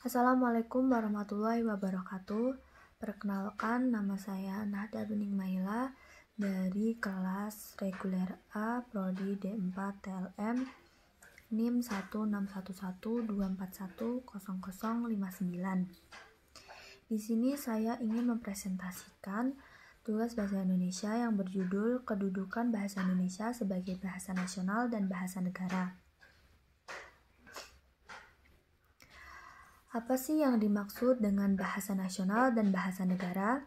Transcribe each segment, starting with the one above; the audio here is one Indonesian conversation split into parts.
Assalamualaikum warahmatullahi wabarakatuh. Perkenalkan, nama saya Nahda Bening Maila dari kelas reguler A Prodi D4 TLM NIM 16112410059. Di sini saya ingin mempresentasikan tugas bahasa Indonesia yang berjudul Kedudukan Bahasa Indonesia sebagai Bahasa Nasional dan Bahasa Negara. Apa sih yang dimaksud dengan bahasa nasional dan bahasa negara?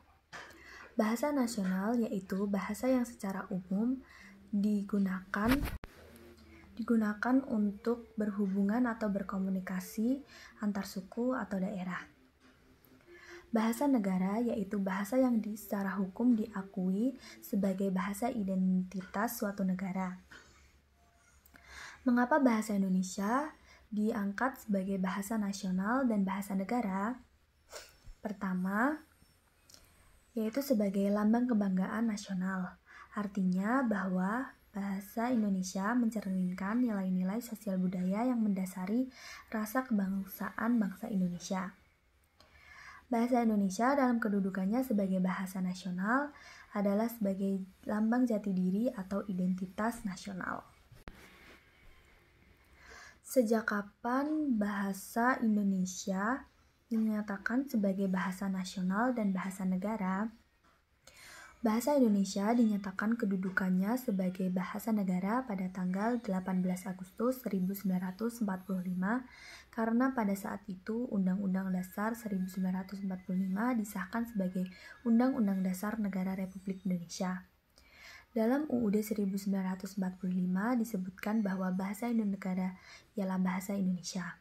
Bahasa nasional yaitu bahasa yang secara umum digunakan untuk berhubungan atau berkomunikasi antar suku atau daerah. Bahasa negara yaitu bahasa yang secara hukum diakui sebagai bahasa identitas suatu negara. Mengapa bahasa Indonesia diangkat sebagai bahasa nasional dan bahasa negara? Pertama, yaitu sebagai lambang kebanggaan nasional. Artinya bahwa bahasa Indonesia mencerminkan nilai-nilai sosial budaya yang mendasari rasa kebangsaan bangsa Indonesia. Bahasa Indonesia dalam kedudukannya sebagai bahasa nasional adalah sebagai lambang jati diri atau identitas nasional. Sejak kapan bahasa Indonesia dinyatakan sebagai bahasa nasional dan bahasa negara? Bahasa Indonesia dinyatakan kedudukannya sebagai bahasa negara pada tanggal 18 Agustus 1945 karena pada saat itu Undang-Undang Dasar 1945 disahkan sebagai Undang-Undang Dasar Negara Republik Indonesia. Dalam UUD 1945 disebutkan bahwa bahasa Indonesia ialah bahasa Indonesia.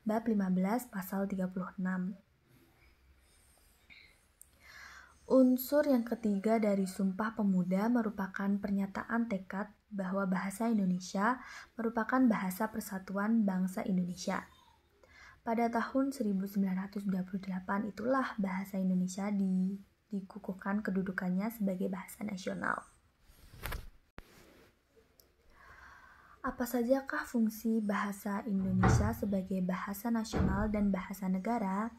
Bab 15 pasal 36. Unsur yang ketiga dari Sumpah Pemuda merupakan pernyataan tekad bahwa bahasa Indonesia merupakan bahasa persatuan bangsa Indonesia. Pada tahun 1928 itulah bahasa Indonesia dikukuhkan kedudukannya sebagai bahasa nasional. Apa sajakah fungsi bahasa Indonesia sebagai bahasa nasional dan bahasa negara?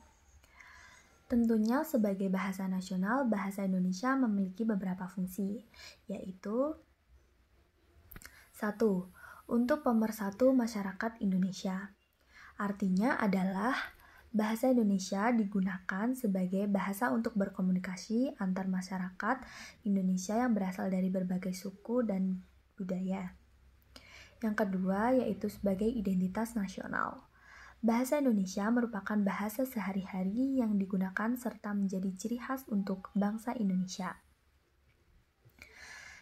Tentunya sebagai bahasa nasional, bahasa Indonesia memiliki beberapa fungsi, yaitu 1. Untuk pemersatu masyarakat Indonesia. Artinya adalah bahasa Indonesia digunakan sebagai bahasa untuk berkomunikasi antar masyarakat Indonesia yang berasal dari berbagai suku dan budaya. Yang kedua yaitu sebagai identitas nasional. Bahasa Indonesia merupakan bahasa sehari-hari yang digunakan serta menjadi ciri khas untuk bangsa Indonesia.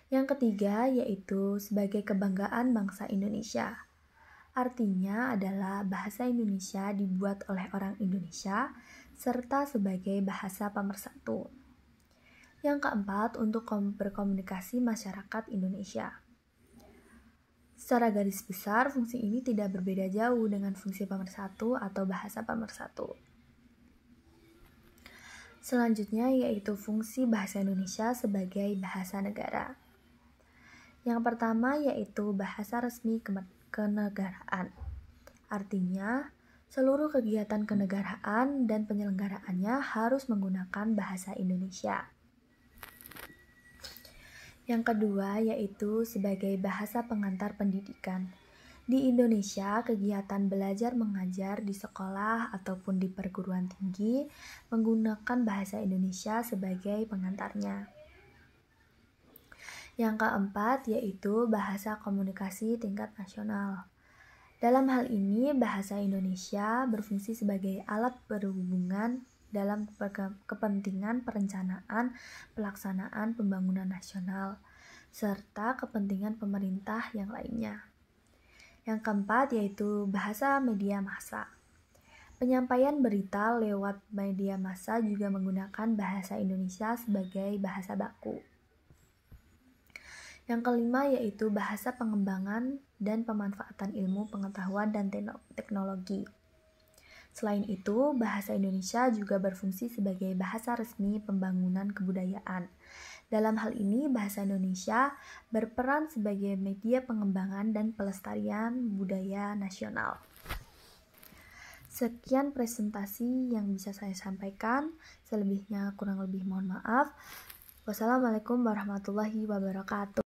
Yang ketiga yaitu sebagai kebanggaan bangsa Indonesia. Artinya adalah bahasa Indonesia dibuat oleh orang Indonesia serta sebagai bahasa pemersatu. Yang keempat untuk berkomunikasi masyarakat Indonesia. Secara garis besar, fungsi ini tidak berbeda jauh dengan fungsi pemersatu atau bahasa pemersatu. Selanjutnya yaitu fungsi bahasa Indonesia sebagai bahasa negara. Yang pertama yaitu bahasa resmi kenegaraan. Artinya, seluruh kegiatan kenegaraan dan penyelenggaraannya harus menggunakan bahasa Indonesia. Yang kedua yaitu sebagai bahasa pengantar pendidikan. Di Indonesia, kegiatan belajar mengajar di sekolah ataupun di perguruan tinggi menggunakan bahasa Indonesia sebagai pengantarnya. Yang keempat yaitu bahasa komunikasi tingkat nasional. Dalam hal ini, bahasa Indonesia berfungsi sebagai alat berhubungan dalam kepentingan perencanaan, pelaksanaan pembangunan nasional, serta kepentingan pemerintah yang lainnya. Yang keempat yaitu bahasa media massa. Penyampaian berita lewat media massa juga menggunakan bahasa Indonesia sebagai bahasa baku. Yang kelima yaitu bahasa pengembangan dan pemanfaatan ilmu pengetahuan dan teknologi. Selain itu, bahasa Indonesia juga berfungsi sebagai bahasa resmi pembangunan kebudayaan. Dalam hal ini, bahasa Indonesia berperan sebagai media pengembangan dan pelestarian budaya nasional. Sekian presentasi yang bisa saya sampaikan. Selebihnya kurang lebih mohon maaf. Wassalamualaikum warahmatullahi wabarakatuh.